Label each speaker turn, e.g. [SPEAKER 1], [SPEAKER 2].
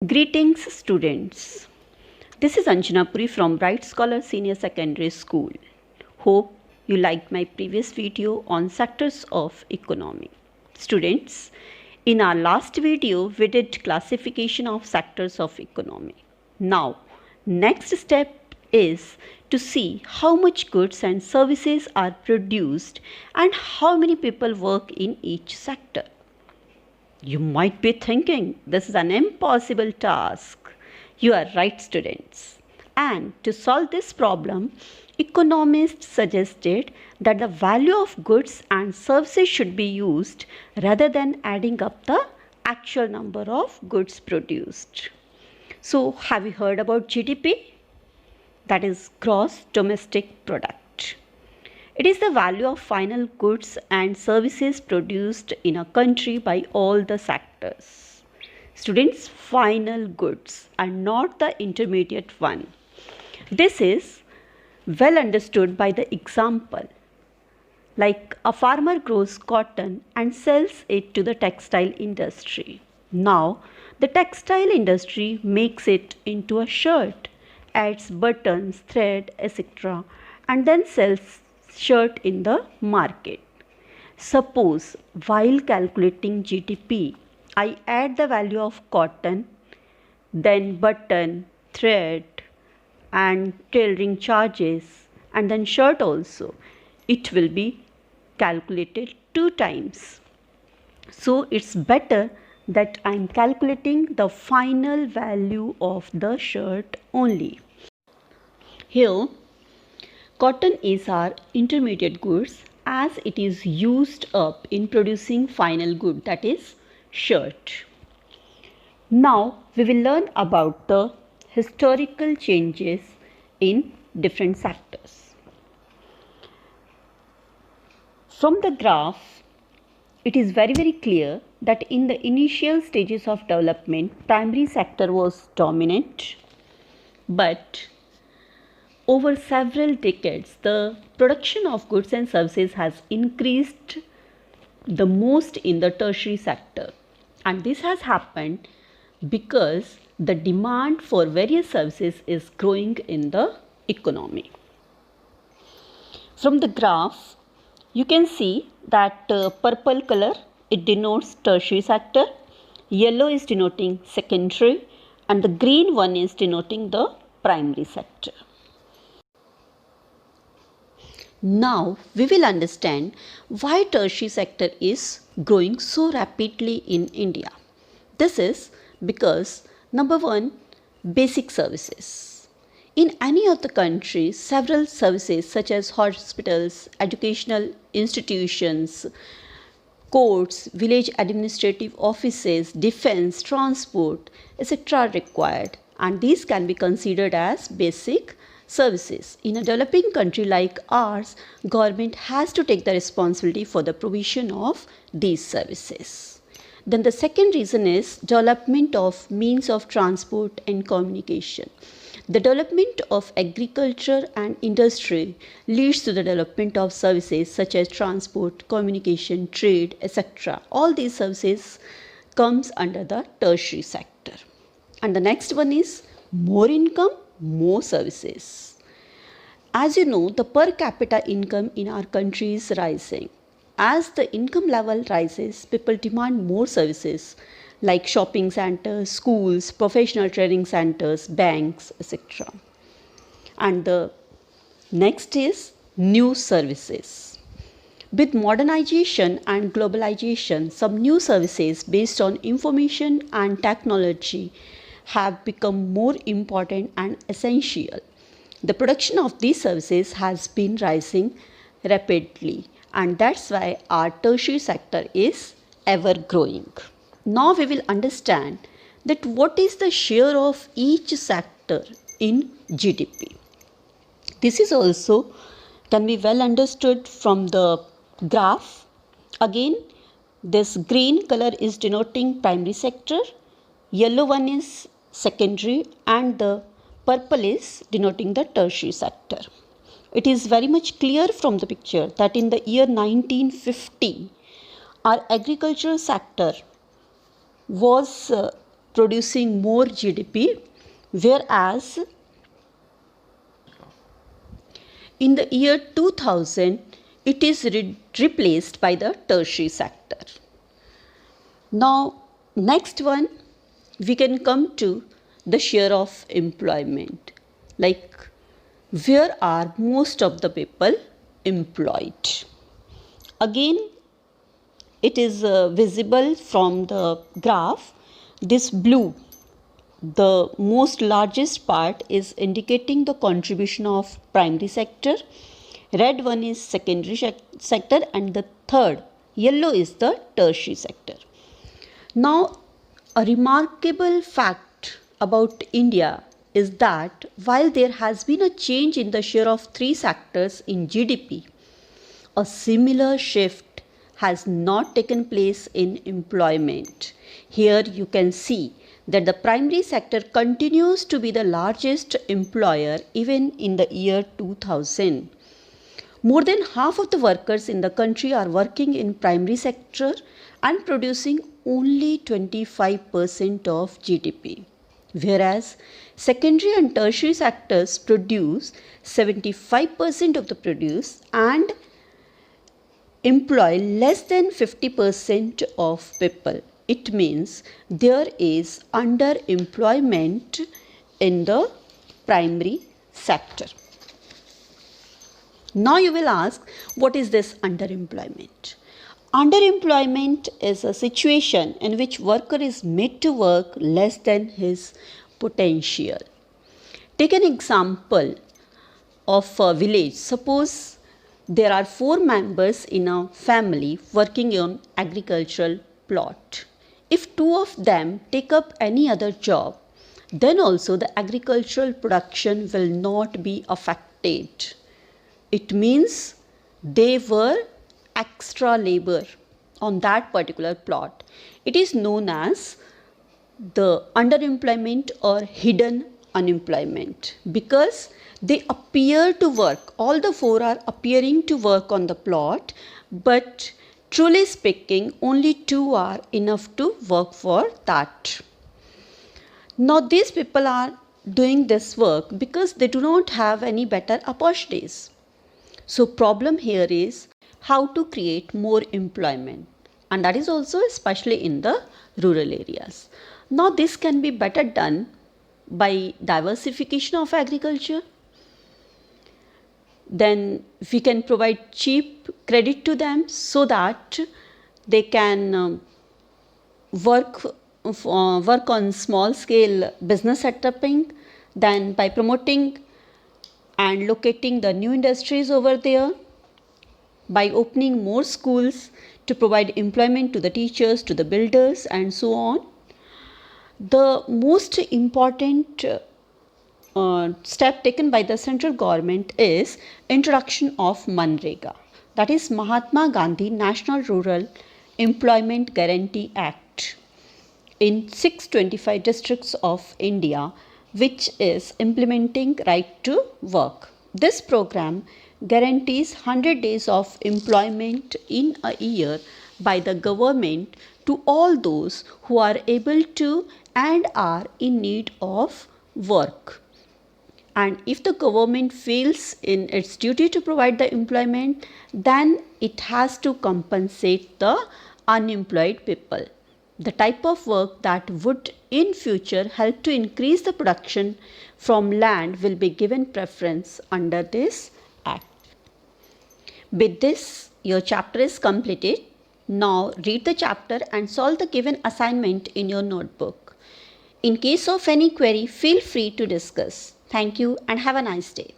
[SPEAKER 1] Greetings students. This is Anjana Puri from Bright Scholar Senior Secondary School. Hope you liked my previous video on sectors of economy. Students, in our last video we did classification of sectors of economy. Now, next step is to see how much goods and services are produced and how many people work in each sector. You might be thinking this is an impossible task. You are right, students. And to solve this problem, economists suggested that the value of goods and services should be used rather than adding up the actual number of goods produced. So, have you heard about GDP? That is gross domestic product. It is the value of final goods and services produced in a country by all the sectors. Students, final goods and not the intermediate one. This is well understood by the example. Like a farmer grows cotton and sells it to the textile industry. Now, the textile industry makes it into a shirt, adds buttons, thread, etc., and then sells shirt in the market. Suppose while calculating GDP, I add the value of cotton, then button, thread and tailoring charges and then shirt also. It will be calculated 2 times. So it's better that I am calculating the final value of the shirt only. Here, cotton is our intermediate goods as it is used up in producing final good, that is shirt. Now we will learn about the historical changes in different sectors. From the graph, it is very clear that in the initial stages of development, primary sector was dominant, but over several decades, the production of goods and services has increased the most in the tertiary sector. And this has happened because the demand for various services is growing in the economy. From the graph, you can see that purple color, it denotes tertiary sector, yellow is denoting secondary, and the green one is denoting the primary sector. Now we will understand why tertiary sector is growing so rapidly in India. This is because number one, basic services. In any of the countries, several services such as hospitals, educational institutions, courts, village administrative offices, defense, transport, etc. are required, and these can be considered as basic services. In a developing country like ours, government has to take the responsibility for the provision of these services. Then the second reason is development of means of transport and communication. The development of agriculture and industry leads to the development of services such as transport, communication, trade, etc. All these services comes under the tertiary sector. And the next one is more income, more services. As you know, the per capita income in our country is rising. As the income level rises, people demand more services like shopping centers, schools, professional training centers, banks, etc. And the next is new services. With modernization and globalization, some new services based on information and technology have become more important and essential. The production of these services has been rising rapidly, and that's why our tertiary sector is ever growing. Now we will understand that what is the share of each sector in GDP. This is also can be well understood from the graph. Again, this green color is denoting primary sector, yellow one is secondary, and the purple is denoting the tertiary sector. It is very much clear from the picture that in the year 1950, our agricultural sector was producing more GDP, whereas in the year 2000 it is replaced by the tertiary sector. Now next one, we can come to the share of employment, like where are most of the people employed. Again, it is visible from the graph. This blue, the most largest part, is indicating the contribution of primary sector. Red one is secondary sector, and the third yellow is the tertiary sector. Now a remarkable fact about India is that while there has been a change in the share of three sectors in GDP, a similar shift has not taken place in employment. Here you can see that the primary sector continues to be the largest employer even in the year 2000. More than half of the workers in the country are working in primary sector and producing only 25% of GDP, whereas secondary and tertiary sectors produce 75% of the produce and employ less than 50% of people. It means there is underemployment in the primary sector. Now you will ask, what is this underemployment? Underemployment is a situation in which worker is made to work less than his potential. Take an example of a village. Suppose there are 4 members in a family working on agricultural plot. If 2 of them take up any other job, then also the agricultural production will not be affected. It means they were extra labor on that particular plot. It is known as the underemployment or hidden unemployment, because they appear to work, all the 4 are appearing to work on the plot, but truly speaking only 2 are enough to work for that. Now these people are doing this work because they do not have any better opportunities. So problem here is how to create more employment, and that is also especially in the rural areas. Now this can be better done by diversification of agriculture. Then we can provide cheap credit to them so that they can work on small scale business setuping. Then by promoting and locating the new industries over there, by opening more schools to provide employment to the teachers, to the builders, and so on. The most important step taken by the central government is introduction of Manrega, that is Mahatma Gandhi National Rural Employment Guarantee Act, in 625 districts of India, which is implementing right to work. This program guarantees 100 days of employment in a year by the government to all those who are able to and are in need of work. And if the government fails in its duty to provide the employment, then it has to compensate the unemployed people. The type of work that would in future help to increase the production from land will be given preference under this act. With this, your chapter is completed. Now read the chapter and solve the given assignment in your notebook. In case of any query, feel free to discuss. Thank you and have a nice day.